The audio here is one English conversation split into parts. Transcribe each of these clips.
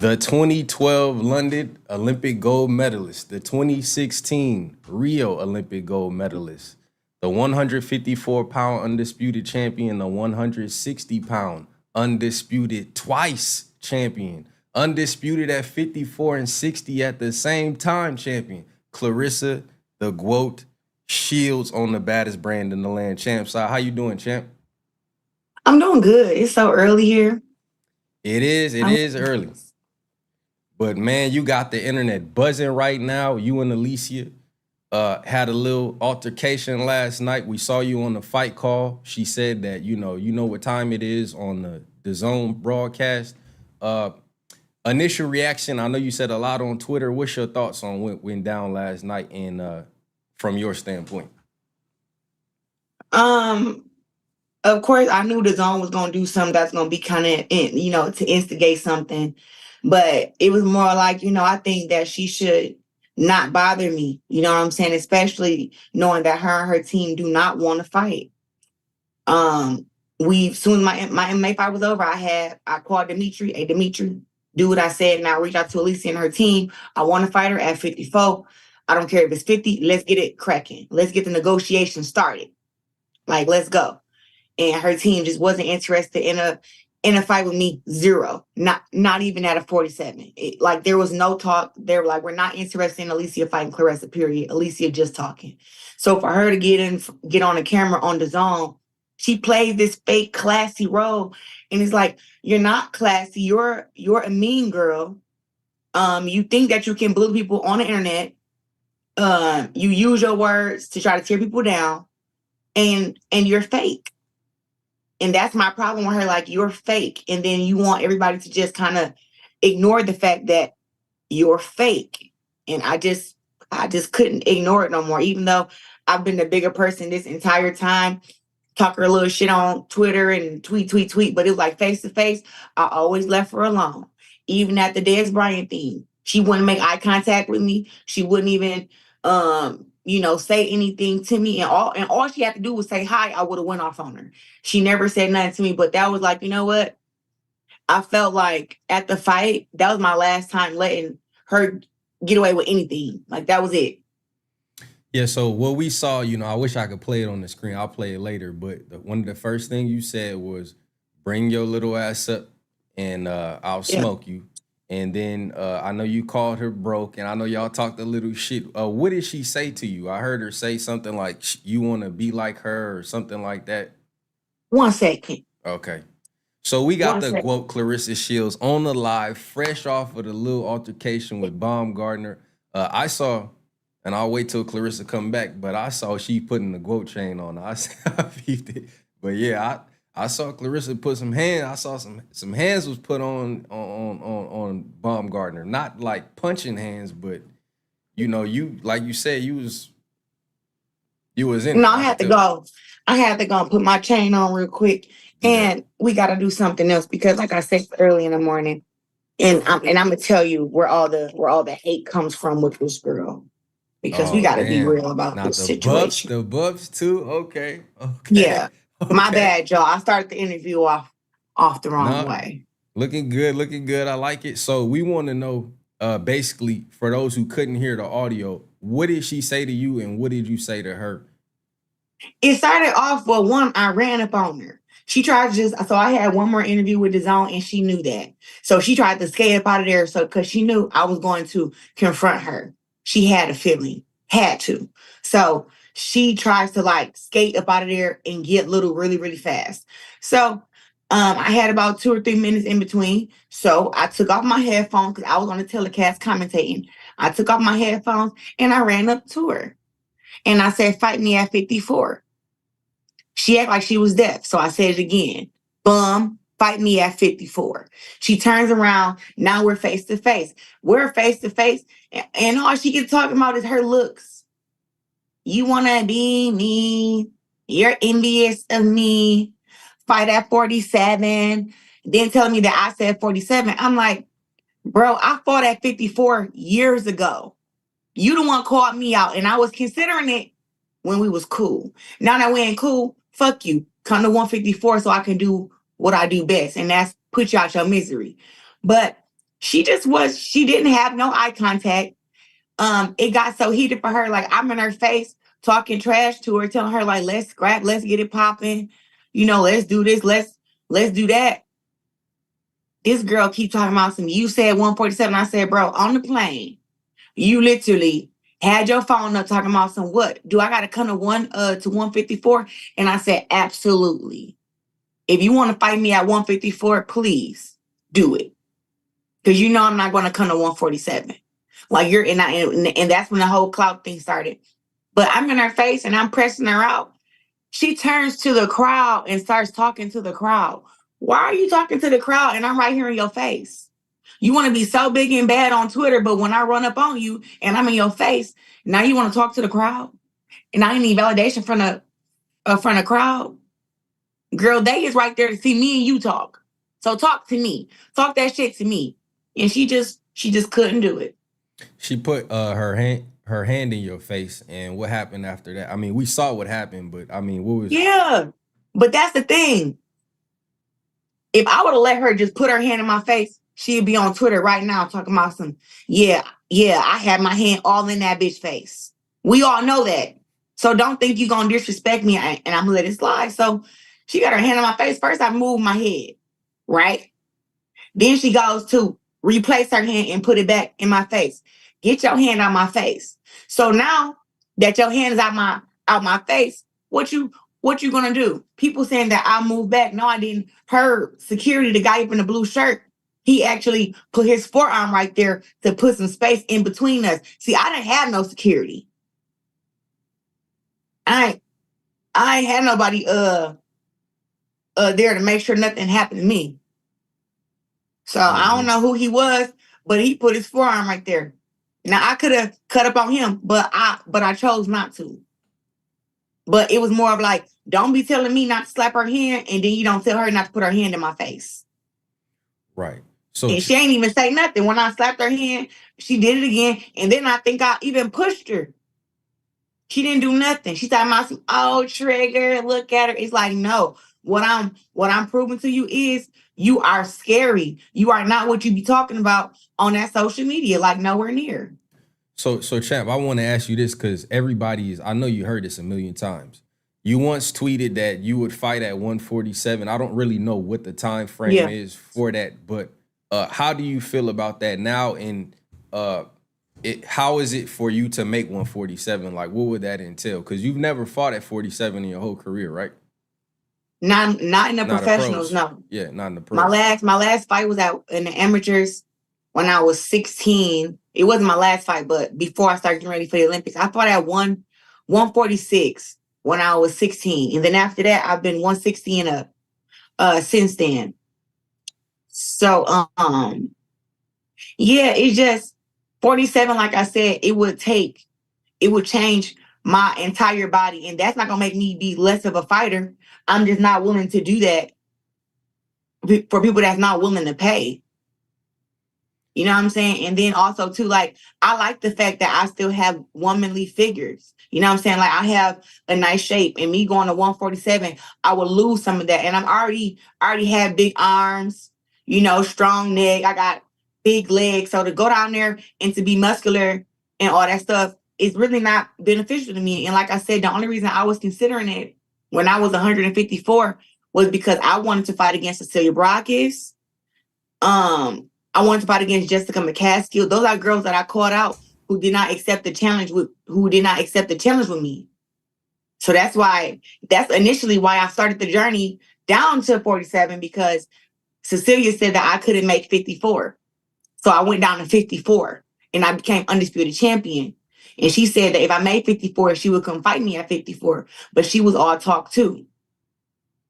The 2012 London Olympic gold medalist, the 2016 Rio Olympic gold medalist, the 154-pound undisputed champion, the 160-pound undisputed twice champion, undisputed at 54 and 60 at the same time champion, Claressa the GWOAT Shields on the baddest brand in the land. CHAMPSIDE, how you doing, champ? I'm doing good. It's so early here. It is early. But man, you got the internet buzzing right now. You and Alycia had a little altercation last night. We saw you on the fight call. She said that you know what time it is on the DAZN broadcast. Initial reaction. I know you said a lot on Twitter. What's your thoughts on what went down last night, and from your standpoint? Of course, I knew the zone was gonna do something that's gonna be kind of, to instigate something. But it was more like, I think that she should not bother me. You know what I'm saying? Especially knowing that her and her team do not want to fight. Soon as my MMA fight was over, I called Dimitri. Hey, Dimitri, do what I said, and I'll reach out to Alycia and her team. I want to fight her at 54. I don't care if it's 50. Let's get it cracking. Let's get the negotiation started. Like, let's go. And her team just wasn't interested in a fight with me. Zero. Not even at a 47. There was no talk. They were like, we're not interested in Alycia fighting Claressa, period. Alycia just talking. So for her to get on the camera on DAZN, she plays this fake classy role. And it's like, you're not classy. You're a mean girl. You think that you can bully people on the internet. You use your words to try to tear people down, and you're fake. And that's my problem with her. Like, you're fake. And then you want everybody to just kind of ignore the fact that you're fake. And I just couldn't ignore it no more, even though I've been the bigger person this entire time, talk her a little shit on Twitter and tweet. But it was like face to face. I always left her alone. Even at the Dez Bryant thing, she wouldn't make eye contact with me. She wouldn't even, say anything to me. And all she had to do was say hi. I would have went off on her. She never said nothing to me. But that was like, you know what? I felt like at the fight, that was my last time letting her get away with anything. Like, that was it. Yeah, so what we saw, I wish I could play it on the screen. I'll play it later. But one of the first things you said was, bring your little ass up and I'll smoke you. And then I know you called her broke, and I know y'all talked a little shit. What did she say to you? I heard her say something like, you want to be like her or something like that. 1 second. Okay. So we got the GWOAT Claressa Shields on the live, fresh off of the little altercation with Baumgardner. I saw, and I'll wait till Claressa come back, but I saw she putting the GWOAT chain on her. I peeped it. But yeah, I saw Claressa put some hands. I saw some hands was put on Baumgardner. Not like punching hands, but you like you said, you was in. No, I had to go. I had to go and put my chain on real quick. And we got to do something else because, like I said early in the morning, and I'm gonna tell you where all the hate comes from with this girl, because we got to be real about this situation. The buffs too. Okay. Yeah. Okay. My bad, y'all. I started the interview off the wrong way. Looking good. I like it. So we want to know, basically, for those who couldn't hear the audio, what did she say to you and what did you say to her? It started off with one, I ran up on her. She tried to so I had one more interview with DAZN, and she knew that. So she tried to skate up out of there because she knew I was going to confront her. She had a feeling, had to. So she tries to skate up out of there and get little really, really fast. So I had about 2 or 3 minutes in between. So I took off my headphones because I was on the telecast commentating. I took off my headphones and I ran up to her. And I said, fight me at 54. She acted like she was deaf. So I said it again. Bum, fight me at 54. She turns around. Now we're face to face. We're face to face. And all she gets talking about is her looks. You want to be me. You're envious of me. Fight at 47. Then telling me that I said 47. I'm like, bro, I fought at 54 years ago. You the one called me out, and I was considering it when we was cool. Now that we ain't cool, fuck you. Come to 154 so I can do what I do best, and that's put you out your misery. But she didn't have no eye contact. It got so heated for her. Like, I'm in her face talking trash to her, telling her, like, let's scrap, let's get it popping. You know, let's do this, let's do that. This girl keep talking about some, you said 147. I said, bro, on the plane, you literally had your phone up talking about some what? Do I gotta come to 154? And I said, absolutely. If you want to fight me at 154, please do it. Because you know I'm not gonna come to 147. Like and that's when the whole clout thing started. But I'm in her face and I'm pressing her out. She turns to the crowd and starts talking to the crowd. Why are you talking to the crowd and I'm right here in your face? You want to be so big and bad on Twitter, but when I run up on you and I'm in your face, now you want to talk to the crowd? And I need validation from the crowd? Girl, they is right there to see me and you talk. So talk to me. Talk that shit to me. And she just couldn't do it. She put her hand in your face, and what happened after that? I mean, we saw what happened, but I mean, what was? Yeah, but that's the thing. If I would have let her just put her hand in my face, she'd be on Twitter right now talking about some, yeah, I had my hand all in that bitch face. We all know that. So don't think you're going to disrespect me and I'm going to let it slide. So she got her hand in my face. First, I moved my head, right? Then she goes to replace her hand and put it back in my face. Get your hand out my face. So now that your hand is out my face, what you gonna do? People saying that I moved back. No, I didn't. Her security, the guy up in the blue shirt, he actually put his forearm right there to put some space in between us. See, I didn't have no security. I ain't had nobody there to make sure nothing happened to me. So I don't know who he was, but he put his forearm right there. Now I could have cut up on him, but I chose not to. But it was more of like, don't be telling me not to slap her hand, and then you don't tell her not to put her hand in my face. Right. So and she ain't even say nothing. When I slapped her hand, she did it again, and then I think I even pushed her. She didn't do nothing. She talking about some, oh, trigger, look at her. It's like, no. What I'm proving to you is you are scary. You are not what you be talking about on that social media, like nowhere near. So Champ, I want to ask you this because I know you heard this a million times. You once tweeted that you would fight at 147. I don't really know what the time frame is for that, but how do you feel about that now? And how is it for you to make 147? Like, what would that entail? Because you've never fought at 47 in your whole career, right? Not in the professionals, no. Yeah, not in the pros. My last fight was in the amateurs when I was 16. It wasn't my last fight, but before I started getting ready for the Olympics, I fought at 146 when I was 16. And then after that, I've been 160 and up since then. So yeah, it's just 47, like I said, it would change my entire body. And that's not gonna make me be less of a fighter. I'm just not willing to do that for people that's not willing to pay. You know what I'm saying? And then also too, like, I like the fact that I still have womanly figures. You know what I'm saying? Like, I have a nice shape, and me going to 147, I will lose some of that. And I'm already have big arms, you know, strong neck. I got big legs. So to go down there and to be muscular and all that stuff is really not beneficial to me. And like I said, the only reason I was considering it when I was 154 was because I wanted to fight against Cecilia Brakes. I wanted to fight against Jessica McCaskill. Those are girls that I called out who did not accept the challenge with me. So that's initially why I started the journey down to 47, because Cecilia said that I couldn't make 54. So I went down to 54 and I became undisputed champion. And she said that if I made 54, she would come fight me at 54, but she was all talk too.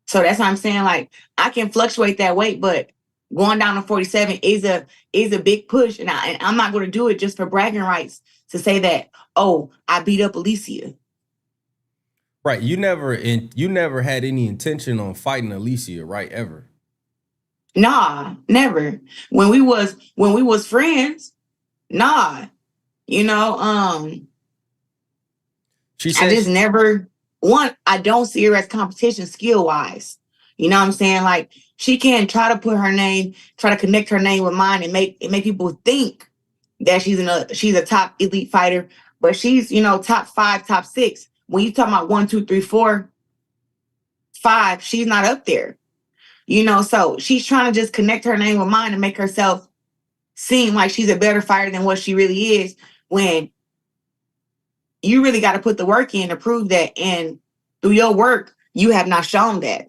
So that's what I'm saying. Like, I can fluctuate that weight, but going down to 47 is a big push. And I'm not going to do it just for bragging rights to say that, oh, I beat up Alycia. Right. You never had any intention on fighting Alycia, right? Ever. Nah, never. When we was friends, nah. You know, she said I just never I don't see her as competition skill wise. You know what I'm saying? Like, she can try to put her name, try to connect her name with mine and make people think that she's a top elite fighter, but she's, top 5, top 6. When you talk about 1, 2, 3, 4, 5, she's not up there. So she's trying to just connect her name with mine and make herself seem like she's a better fighter than what she really is, when you really got to put the work in to prove that. And through your work, you have not shown that.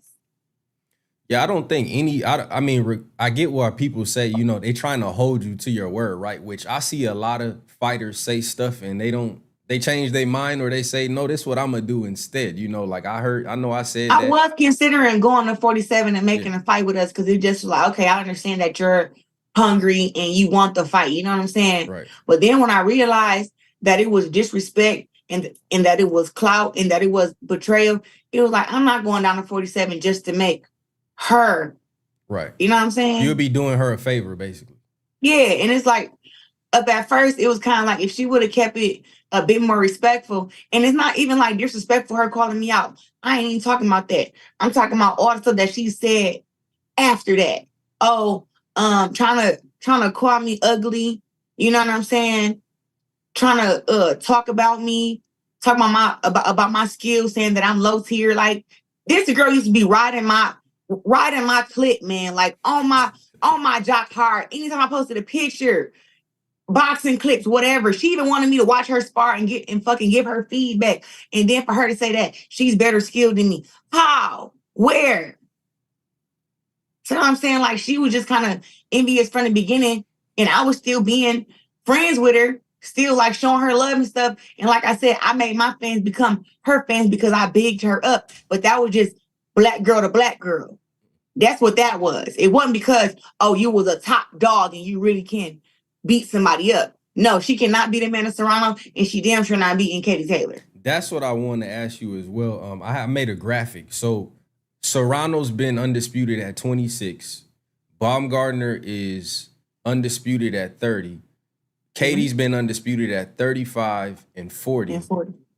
Yeah, I don't think I mean, I get why people say, they trying to hold you to your word, right? Which I see a lot of fighters say stuff and they change their mind, or they say, no, this is what I'm going to do instead. Like I know I said that. I was considering going to 47 and making a fight with us, because it just was like, okay, I understand that you're hungry and you want the fight. You know what I'm saying? Right. But then when I realized that it was disrespect and that it was clout and that it was betrayal, it was like, I'm not going down to 47 just to make her. Right. You know what I'm saying? You'll be doing her a favor, basically. Yeah. And it's like, up at first, it was kind of like, if she would have kept it a bit more respectful, and it's not even like disrespectful her calling me out. I ain't even talking about that. I'm talking about all the stuff that she said after that. Oh, trying to call me ugly. You know what I'm saying? Trying to talk about me, talk about my skills, saying that I'm low tier. Like, this girl used to be riding my clip, man. Like on my jock hard. Anytime I posted a picture, boxing clips, whatever. She even wanted me to watch her spar and fucking give her feedback. And then for her to say that she's better skilled than me. How? Where? So I'm saying, like, she was just kind of envious from the beginning, and I was still being friends with her, still like showing her love and stuff. And like I said, I made my fans become her fans because I bigged her up. But that was just black girl to black girl. That's what that was. It wasn't because, oh, you was a top dog and you really can beat somebody up. No, she cannot beat Amanda Serrano, and she damn sure not beating Katie Taylor. That's what I want to ask you as well. I made a graphic. So Serrano's been undisputed at 26. Baumgardner is undisputed at 30. Katie's been undisputed at 35 and 40.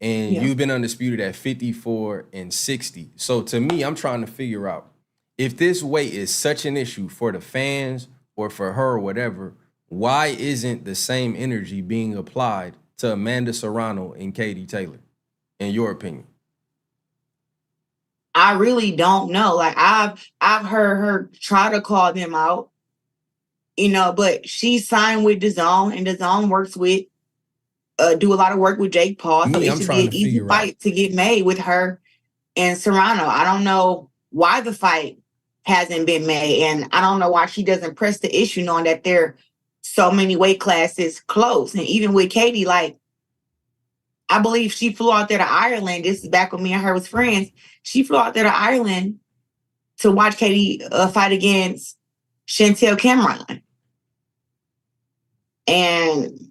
And you've been undisputed at 54 and 60. So to me, I'm trying to figure out if this weight is such an issue for the fans or for her or whatever, why isn't the same energy being applied to Amanda Serrano and Katie Taylor, in your opinion? I really don't know. Like, I've heard her try to call them out, but she signed with DAZN, and DAZN works with, do a lot of work with Jake Paul. So it should be an easy fight to get made with her and Serrano. I don't know why the fight hasn't been made, and I don't know why she doesn't press the issue, knowing that they're so many weight classes close. And even with Katie, like, I believe she flew out there to Ireland. This is back when me and her was friends. She flew out there to Ireland to watch Katie fight against Chantel Cameron. And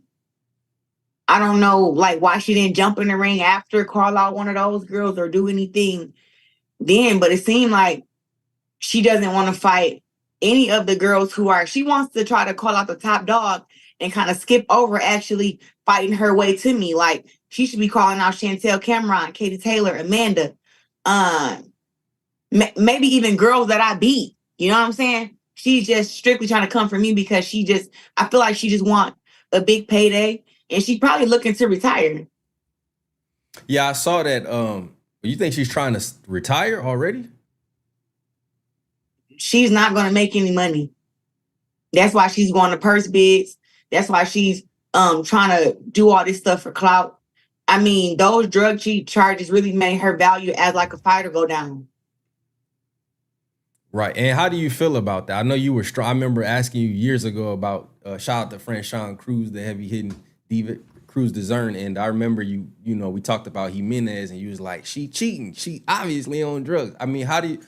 I don't know, like, why she didn't jump in the ring after, call out one of those girls, or do anything then. But it seemed like she doesn't want to fight any of the girls she wants to try to call out the top dog and kind of skip over actually fighting her way to me. Like, she should be calling out Chantel Cameron, Katie Taylor, Amanda, maybe even girls that I beat. You know what I'm saying? She's just strictly trying to come for me because I feel like she just want a big payday, and she's probably looking to retire. Yeah, I saw that. You think she's trying to retire already? She's not going to make any money. That's why she's going to purse bids. That's why she's trying to do all this stuff for clout. I mean, those drug cheat charges really made her value as like a fighter go down. Right. And how do you feel about that? I know you were strong. I remember asking you years ago about shout out to friend Sean Cruz, the heavy hitting diva, Cruz DAZN. And I remember we talked about Jimenez, and you was like, she cheating. She obviously on drugs. I mean, how did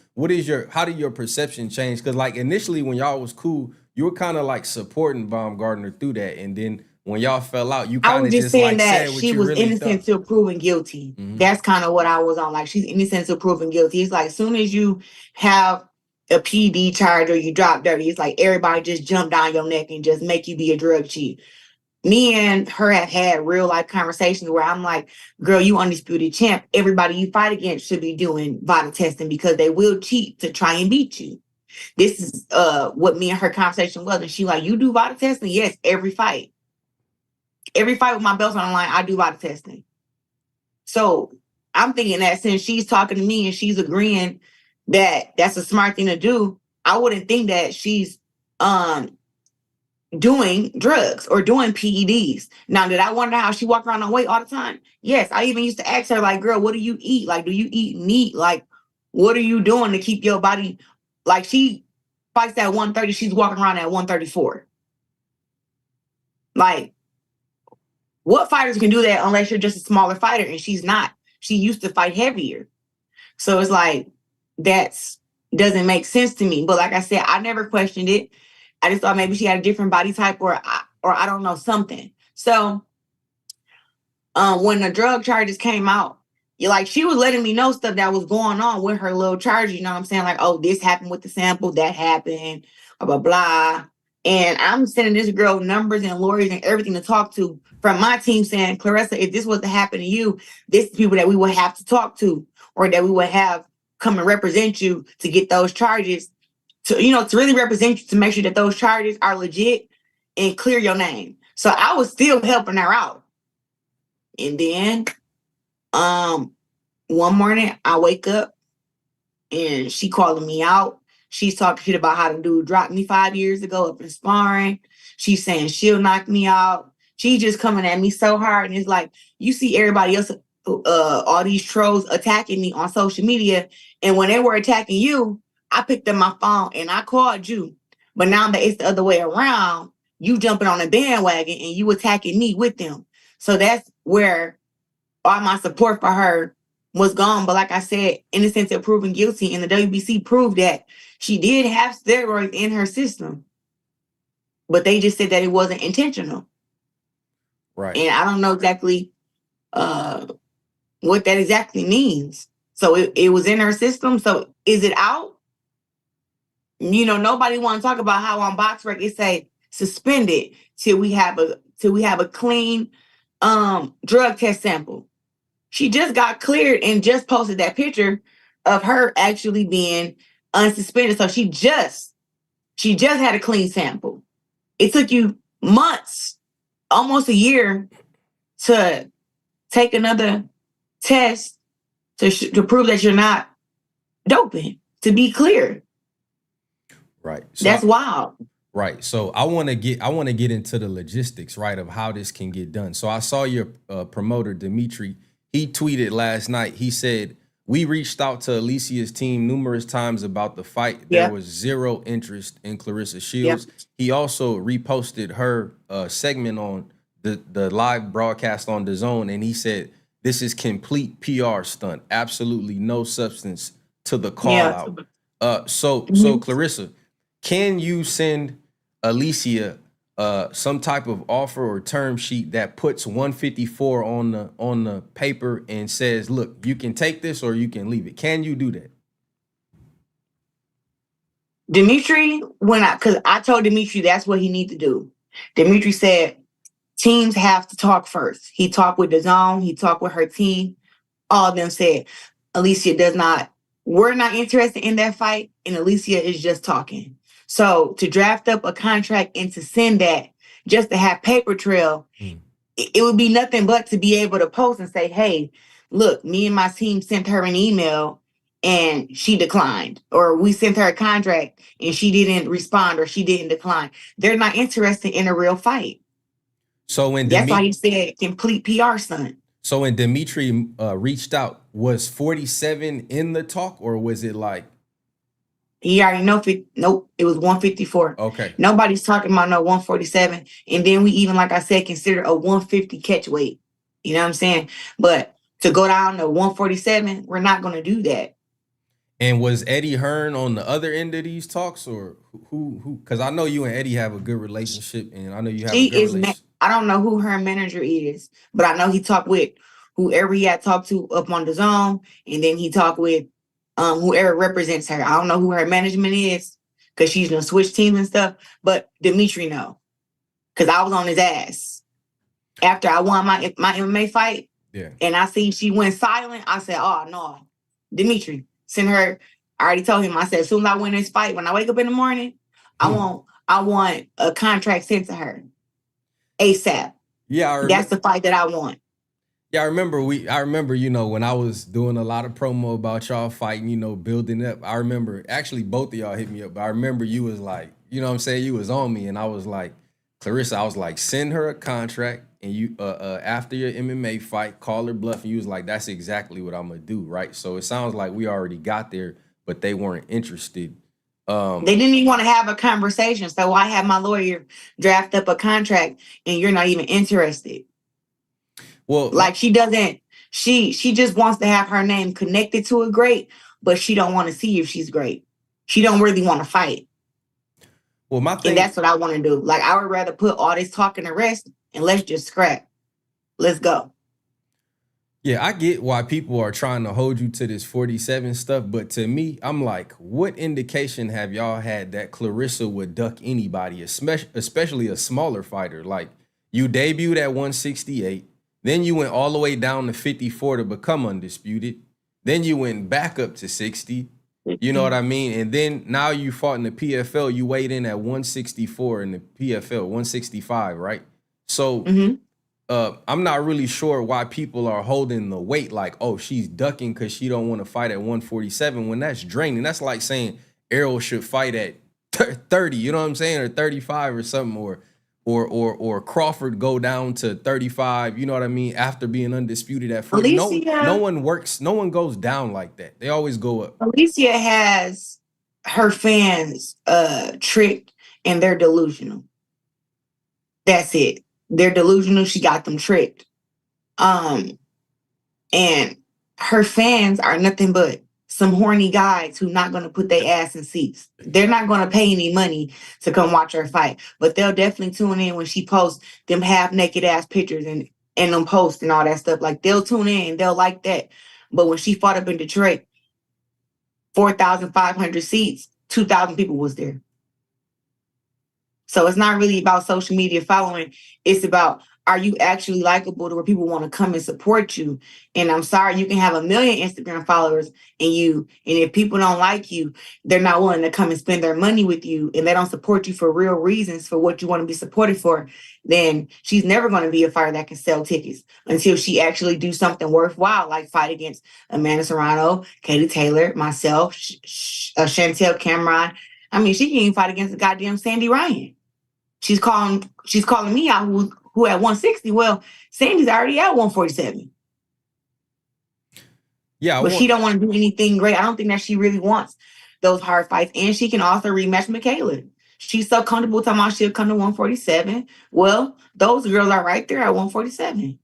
your perception change? Because like initially when y'all was cool, you were kind of like supporting Baumgardner through that. And then when y'all fell out, you kind of just saying like that she was really innocent till proven guilty. Mm-hmm. That's kind of what I was on. Like, she's innocent till proven guilty. It's like, as soon as you have a PD charge or you drop dirty, it's like everybody just jump down your neck and just make you be a drug cheat. Me and her have had real life conversations where I'm like, girl, you undisputed champ. Everybody you fight against should be doing vital testing because they will cheat to try and beat you. This is what me and her conversation was. And she like, you do body testing? Yes, every fight. Every fight with my belts on the line, I do body testing. So I'm thinking that since she's talking to me and she's agreeing that that's a smart thing to do, I wouldn't think that she's doing drugs or doing PEDs. Now, did I wonder how she walked around on weight all the time? Yes. I even used to ask her, like, girl, what do you eat? Like, do you eat meat? Like, what are you doing to keep your body? Like, she fights at 130. She's walking around at 134. Like, what fighters can do that unless you're just a smaller fighter? And she's not. She used to fight heavier. So it's like, that's doesn't make sense to me. But like I said, I never questioned it. I just thought maybe she had a different body type or I don't know, something. So when the drug charges came out, she was letting me know stuff that was going on with her little charge. You know what I'm saying? Like, oh, this happened with the sample, that happened, blah, blah, blah. And I'm sending this girl numbers and lawyers and everything to talk to from my team saying, Claressa, if this was to happen to you, this is people that we would have to talk to or that we would have come and represent you to get those charges, to really represent you, to make sure that those charges are legit and clear your name. So I was still helping her out. And then one morning I wake up and she calling me out. She's talking shit about how the dude dropped me 5 years ago up in sparring. She's saying she'll knock me out. She's just coming at me so hard. And it's like, you see everybody else, all these trolls attacking me on social media. And when they were attacking you, I picked up my phone and I called you. But now that it's the other way around, you jumping on a bandwagon and you attacking me with them. So that's where all my support for her was gone. But like I said, innocent until proven guilty. And the WBC proved that she did have steroids in her system. But they just said that it wasn't intentional. Right. And I don't know exactly what that exactly means. So it was in her system. So is it out? Nobody want to talk about how on BoxRec it say suspended till we have a clean drug test sample. She just got cleared and just posted that picture of her actually being unsuspended. So she just had a clean sample. It took you months, almost a year, to take another test to prove that you're not doping, to be clear. Right. So that's wild. Right. So I want to get into the logistics, right, of how this can get done. So I saw your promoter, Dimitri. He tweeted last night. He said, we reached out to Alycia's team numerous times about the fight. Yep. There was zero interest in Claressa Shields. Yep. He also reposted her segment on the live broadcast on DAZN, and he said, this is complete PR stunt. Absolutely no substance to the call out. So Claressa, can you send Alycia some type of offer or term sheet that puts 154 on the paper and says, look, you can take this or you can leave it? Can you do that? Dimitri, because I told Dimitri that's what he needs to do. Dimitri said teams have to talk first. He talked with DAZN, he talked with her team. All of them said, Alycia we're not interested in that fight, and Alycia is just talking. So to draft up a contract and to send that just to have paper trail, it would be nothing but to be able to post and say, hey, look, me and my team sent her an email and she declined, or we sent her a contract and she didn't respond or she didn't decline. They're not interested in a real fight. So when that's why he said complete PR stunt. So when Dimitri reached out, was 47 in the talk, or was it like? He already know. Nope, it was 154. Okay. Nobody's talking about no 147. And then we even, like I said, consider a 150 catch weight. You know what I'm saying? But to go down to 147, we're not going to do that. And was Eddie Hearn on the other end of these talks, or who? Because I know you and Eddie have a good relationship, and I know you have a good relationship. I don't know who her manager is, but I know he talked with whoever he had talked to up on DAZN, and then he talked with whoever represents her. I don't know who her management is because she's gonna switch teams and stuff. But Dimitri know, because I was on his ass after I won my MMA fight. Yeah, and I seen she went silent. I said, "Oh no, Dimitri, send her I already told him, I said, as soon as I win this fight, when I wake up in the morning, I want a contract sent to her ASAP. Yeah, that's the fight that I want. Yeah, I remember, you know, when I was doing a lot of promo about y'all fighting, you know, building up. I remember actually both of y'all hit me up, but I remember you was like, you know what I'm saying? You was on me, and I was like, Claressa, I was like, send her a contract, and you after your MMA fight, call her bluff, and you was like, that's exactly what I'm gonna do, right? So it sounds like we already got there, but they weren't interested. They didn't even want to have a conversation. So I had my lawyer draft up a contract, and you're not even interested. Well, like she doesn't, she just wants to have her name connected to a great, but she don't want to see if she's great. She don't really want to fight. Well, my thing, and that's what I want to do. Like, I would rather put all this talking to rest and let's just scrap. Let's go. Yeah, I get why people are trying to hold you to this 47 stuff, but to me, I'm like, what indication have y'all had that Claressa would duck anybody, especially a smaller fighter? Like, you debuted at 168, then you went all the way down to 54 to become undisputed, then you went back up to 60, you know what I mean? And then now you fought in the PFL, you weighed in at 164 in the PFL, 165, right? So I'm not really sure why people are holding the weight like, oh, she's ducking because she don't want to fight at 147 when that's draining. That's like saying Errol should fight at 30, you know what I'm saying, or 35 or something, or Crawford go down to 35, you know what I mean, after being undisputed at 40. No one goes down like that. They always go up. Alycia has her fans tricked, and they're delusional. That's it. They're delusional. She got them tricked. And her fans are nothing but some horny guys who not going to put their ass in seats. They're not going to pay any money to come watch her fight, but they'll definitely tune in when she posts them half naked ass pictures and them posts and all that stuff. Like, they'll tune in and they'll like that. But when she fought up in Detroit, 4,500 seats, 2,000 people was there. So it's not really about social media following. It's about, are you actually likable to where people want to come and support you? And I'm sorry, you can have 1 million Instagram followers and if people don't like you, they're not willing to come and spend their money with you, and they don't support you for real reasons for what you want to be supported for, then she's never going to be a fighter that can sell tickets until she actually do something worthwhile, like fight against Amanda Serrano, Katie Taylor, myself, Chantel Cameron. I mean, she can't even fight against the goddamn Sandy Ryan. She's calling me out who at 160. Well, Sandy's already at 147. Yeah, but she don't want to do anything great. I don't think that she really wants those hard fights. And she can also rematch Michaela. She's so comfortable talking about she'll come to 147. Well, those girls are right there at 147.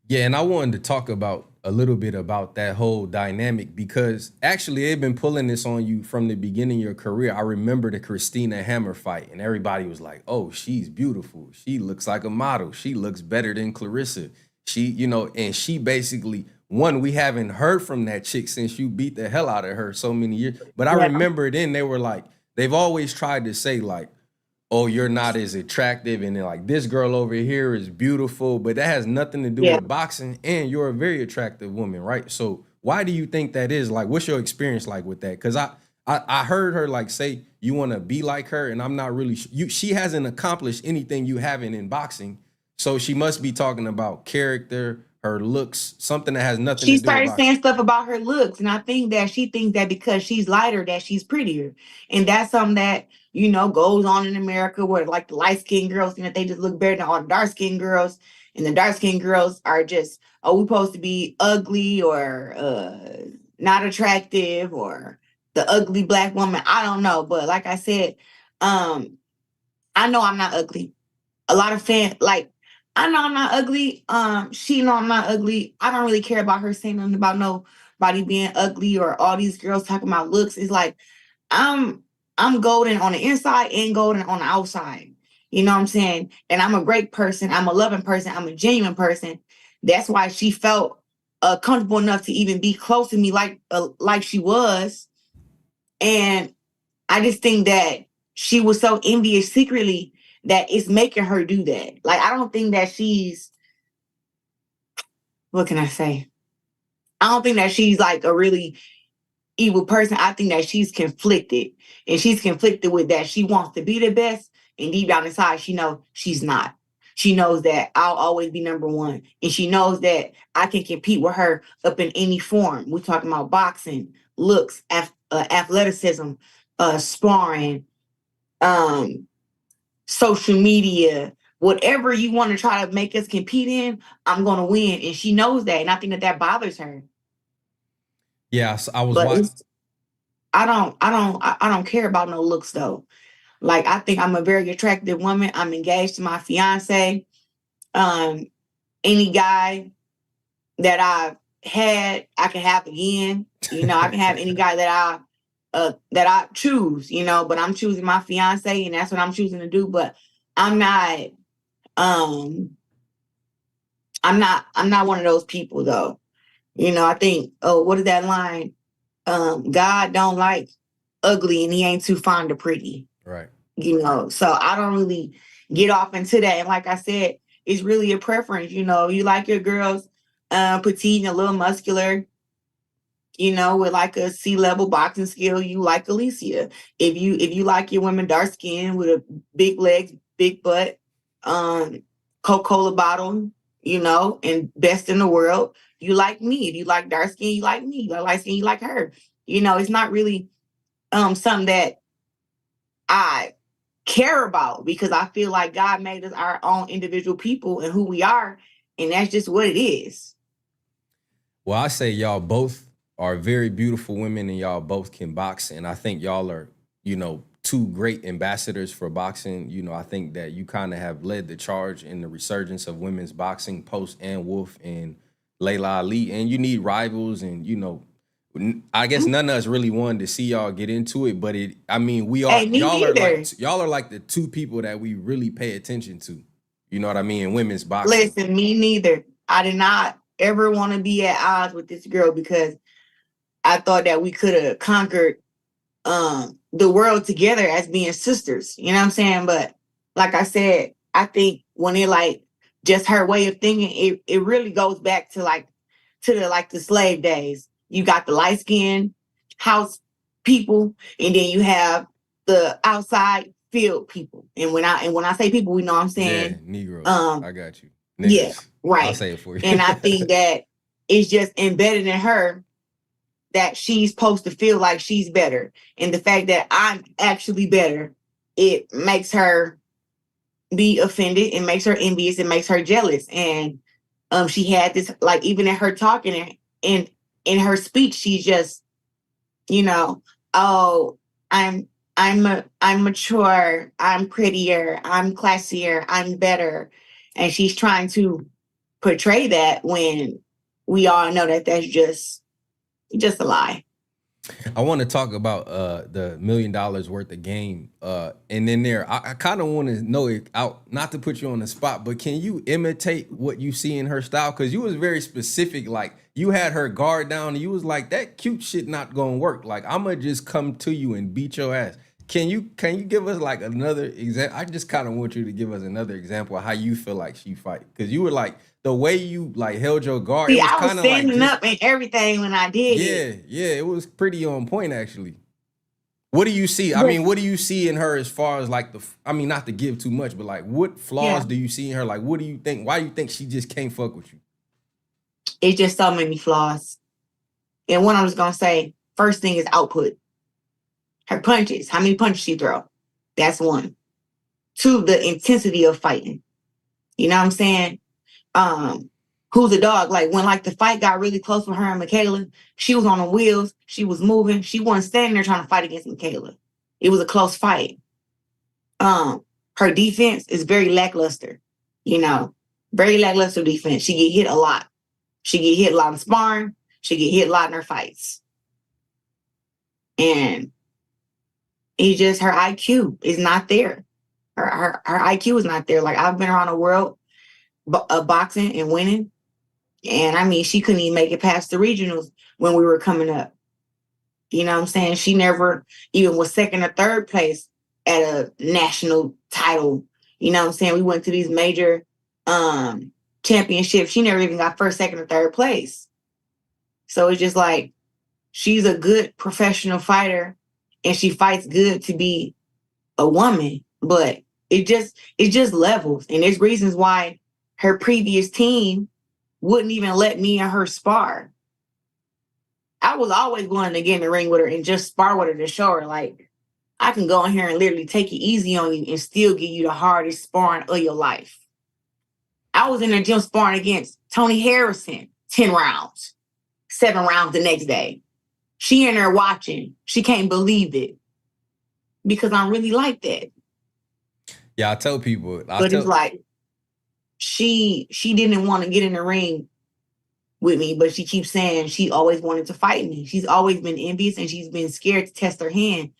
Yeah, and I wanted to talk about a little bit about that whole dynamic, because actually they've been pulling this on you from the beginning of your career. I remember the Christina Hammer fight, and everybody was like, oh, she's beautiful. She looks like a model. She looks better than Claressa. She, you know, and she basically, we haven't heard from that chick since you beat the hell out of her so many years. But I remember then they were like, they've always tried to say like, oh, you're not as attractive, and then like, this girl over here is beautiful, but that has nothing to do with boxing, and you're a very attractive woman, right? So why do you think that is? Like, what's your experience like with that? Because I heard her like say you want to be like her, and I'm not really she hasn't accomplished anything you haven't in boxing, so she must be talking about character, her looks, something that has nothing to do with boxing. She started saying stuff about her looks, and I think that she thinks that because she's lighter that she's prettier, and that's something that, you know, goes on in America, where like the light-skinned girls think that they just look better than all the dark-skinned girls, and the dark-skinned girls are just, oh, we're supposed to be ugly or not attractive, or the ugly black woman. I don't know, but like I said, I know I'm not ugly. A lot of fans, like, I know I'm not ugly. She know I'm not ugly. I don't really care about her saying nothing about nobody being ugly or all these girls talking about looks. It's like, I'm golden on the inside and golden on the outside. You know what I'm saying? And I'm a great person. I'm a loving person. I'm a genuine person. That's why she felt comfortable enough to even be close to me like she was. And I just think that she was so envious secretly that it's making her do that. Like, I don't think that she's, what can I say? I don't think that she's like a really evil person. I think that she's conflicted. And she's conflicted with that. She wants to be the best. And deep down inside, she knows she's not. She knows that I'll always be number one. And she knows that I can compete with her up in any form. We're talking about boxing, looks, athleticism, sparring, social media, whatever you want to try to make us compete in, I'm going to win. And she knows that. And I think that bothers her. Yeah, so I was watching. I don't care about no looks though. Like, I think I'm a very attractive woman. I'm engaged to my fiance. Any guy that I've had, I can have again. You know, I can have any guy that I choose, you know, but I'm choosing my fiance and that's what I'm choosing to do. But I'm not one of those people though. You know, I think, what is that line? God don't like ugly and he ain't too fond of pretty. Right. You know, so I don't really get off into that. And like I said, it's really a preference. You know, you like your girls petite and a little muscular, you know, with like a C-level boxing skill, you like Alycia. If you like your women dark skin with a big legs, big butt, Coca-Cola bottle, you know, and best in the world, you like me. If you like dark skin, you like me. You like light skin, you like her. You know, it's not really something that I care about because I feel like God made us our own individual people and who we are, and that's just what it is. Well, I say y'all both are very beautiful women and y'all both can box. And I think y'all are, you know, two great ambassadors for boxing. You know, I think that you kind of have led the charge in the resurgence of women's boxing post Ann Wolfe and Layla Ali. And you need rivals and, you know, I guess none of us really wanted to see y'all get into it, but we are, y'all are like the two people that we really pay attention to. You know what I mean? In women's boxing. Listen, me neither. I did not ever want to be at odds with this girl because I thought that we could have conquered the world together as being sisters. You know what I'm saying? But like I said, I think when it like just her way of thinking, it really goes back to the slave days. You got the light skinned house people, and then you have the outside field people. And when I say people, we know what I'm saying. Yeah, Negroes. I got you. Niggas. Yeah, right. I'll say it for you. And I think that it's just embedded in her that she's supposed to feel like she's better. And the fact that I'm actually better, it makes her be offended. It makes her envious. It makes her jealous. And she had this, like, even in her talking and in her speech, she's just, you know, oh, I'm mature, I'm prettier, I'm classier, I'm better. And she's trying to portray that when we all know that that's just a lie. I want to talk about the $1 million worth of game. And then I kind of want to know it out, not to put you on the spot, but can you imitate what you see in her style? Because you was very specific. Like, you had her guard down and you was like, that cute shit not gonna work. Like, I'm gonna just come to you and beat your ass. Can you give us like another example? I just kind of want you to give us another example of how you feel like she fight. Because you were like, the way you like held your guard. See, I was standing up and everything when I did it. Yeah, it was pretty on point actually. What do you see? I mean, what do you see in her as far as like not to give too much, but like what flaws do you see in her? Like, what do you think? Why do you think she just can't fuck with you? It's just so many flaws. And what I'm just gonna say, first thing is output. Her punches, how many punches she throw? That's one. Two, the intensity of fighting. You know what I'm saying? Who's the dog? Like when like the fight got really close with her and Michaela, she was on the wheels, she was moving, she wasn't standing there trying to fight against Michaela. It was a close fight. Her defense is very lackluster, you know, very lackluster defense. She get hit a lot. She get hit a lot in sparring. She get hit a lot in her fights. And it's just her IQ is not there. Her IQ is not there. Like, I've been around the world boxing and winning. And I mean, she couldn't even make it past the regionals when we were coming up. You know what I'm saying? She never even was second or third place at a national title. You know what I'm saying? We went to these major championships. She never even got first, second, or third place. So it's just like, she's a good professional fighter and she fights good to be a woman, but it just levels. And there's reasons why her previous team wouldn't even let me and her spar. I was always wanting to get in the ring with her and just spar with her to show her, like, I can go in here and literally take it easy on you and still give you the hardest sparring of your life. I was in the gym sparring against Tony Harrison, 10 rounds, 7 rounds the next day. She in there watching. She can't believe it because I'm really like that. Yeah, I tell people. It's like she didn't want to get in the ring with me, but she keeps saying she always wanted to fight me. She's always been envious and she's been scared to test her hand.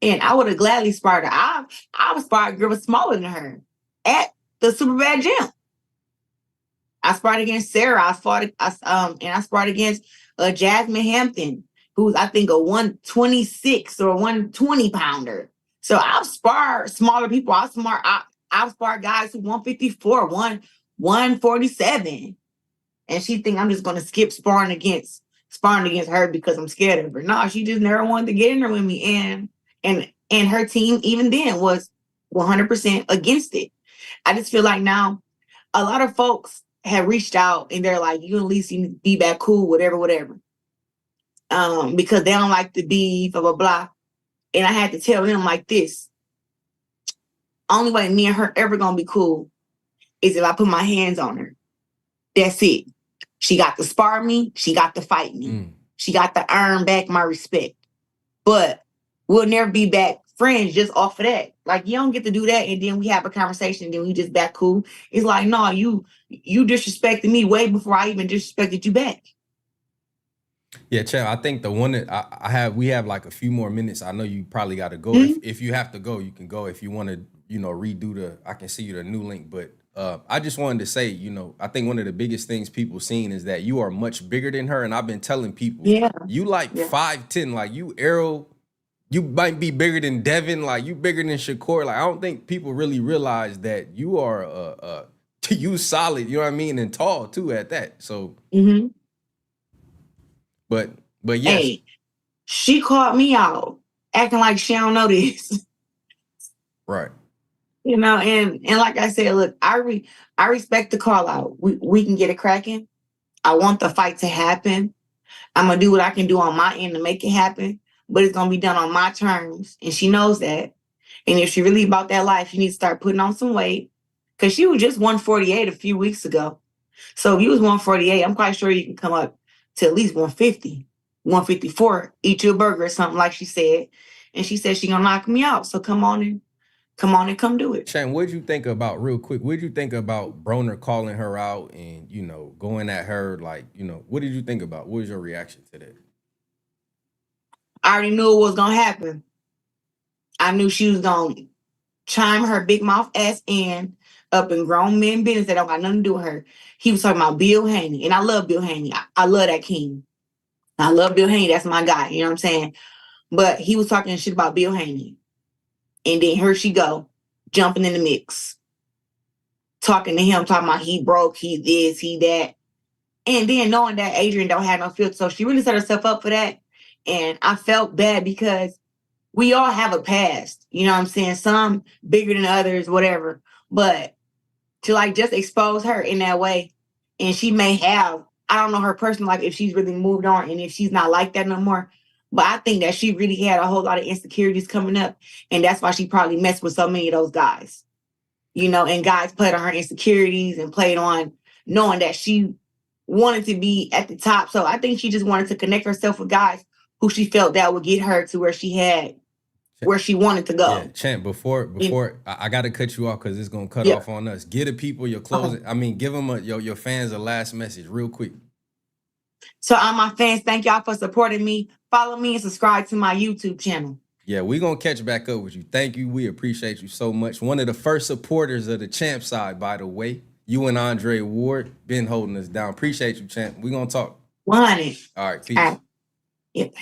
And I would have gladly sparred her. I was sparred a girl smaller than her at the Superbad gym. I sparred against Sarah. I sparred against Jasmine Hampton, who's I think a 126 or 120 pounder. So I've sparred smaller people. I've sparred guys who 154, 147. And she think I'm just gonna skip sparring against her because I'm scared of her. No, she just never wanted to get in there with me. And her team even then was 100% against it. I just feel like now a lot of folks have reached out and they're like, you and Alycia be back cool, whatever. Because they don't like the beef, blah, blah, blah. And I had to tell them like this. Only way me and her ever gonna be cool is if I put my hands on her. That's it. She got to spar me. She got to fight me. She got to earn back my respect. But we'll never be back friends just off of that. Like, you don't get to do that and then we have a conversation and then we just back cool. It's like, no, you disrespected me way before I even disrespected you back. Yeah, Champ, I think the one that we have like a few more minutes. I know you probably got to go. If you have to go, you can go. If you want to, redo I can see you the new link. But I just wanted to say, I think one of the biggest things people seen is that you are much bigger than her. And I've been telling people, you like 5'10", like you Arrow. You might be bigger than Devin, like you bigger than Shakur. Like I don't think people really realize that you are you solid, you know what I mean, and tall too at that. So but yes. Hey, she caught me out acting like she don't know this. Right. And like I said, look, I respect the call out. We can get it cracking. I want the fight to happen. I'm gonna do what I can do on my end to make it happen. But it's going to be done on my terms. And she knows that. And if she really about that life, she needs to start putting on some weight. Because she was just 148 a few weeks ago. So if you was 148, I'm quite sure you can come up to at least 150, 154, eat you a burger or something like she said. And she said she going to knock me out. So come on and come do it. Shane, what did you think about, real quick, what did you think about Broner calling her out and, going at her? Like, what did you think about? What was your reaction to that? I already knew it was going to happen. I knew she was going to chime her big mouth ass in up in grown men business that don't got nothing to do with her. He was talking about Bill Haney. And I love Bill Haney. I love that king. I love Bill Haney. That's my guy. You know what I'm saying? But he was talking shit about Bill Haney. And then here she go, jumping in the mix. Talking to him, talking about he broke, he this, he that. And then knowing that Adrian don't have no filter. So she really set herself up for that. And I felt bad because we all have a past, you know what I'm saying? Some bigger than others, whatever. But to just expose her in that way, and she may have, I don't know her personal life if she's really moved on and if she's not like that no more. But I think that she really had a whole lot of insecurities coming up. And that's why she probably messed with so many of those guys. And guys played on her insecurities and played on knowing that she wanted to be at the top. So I think she just wanted to connect herself with guys who she felt that would get her to where she wanted to go. Yeah, Champ, before I got to cut you off because it's going to cut off on us. Give the people your closing. I mean, give them your fans a last message real quick. So all my fans, thank y'all for supporting me. Follow me and subscribe to my YouTube channel. Yeah, we're going to catch back up with you. Thank you. We appreciate you so much. One of the first supporters of the CHAMPSIDE, by the way. You and Andre Ward been holding us down. Appreciate you, Champ. We're going to talk. 100. All right, peace. All right. Yep.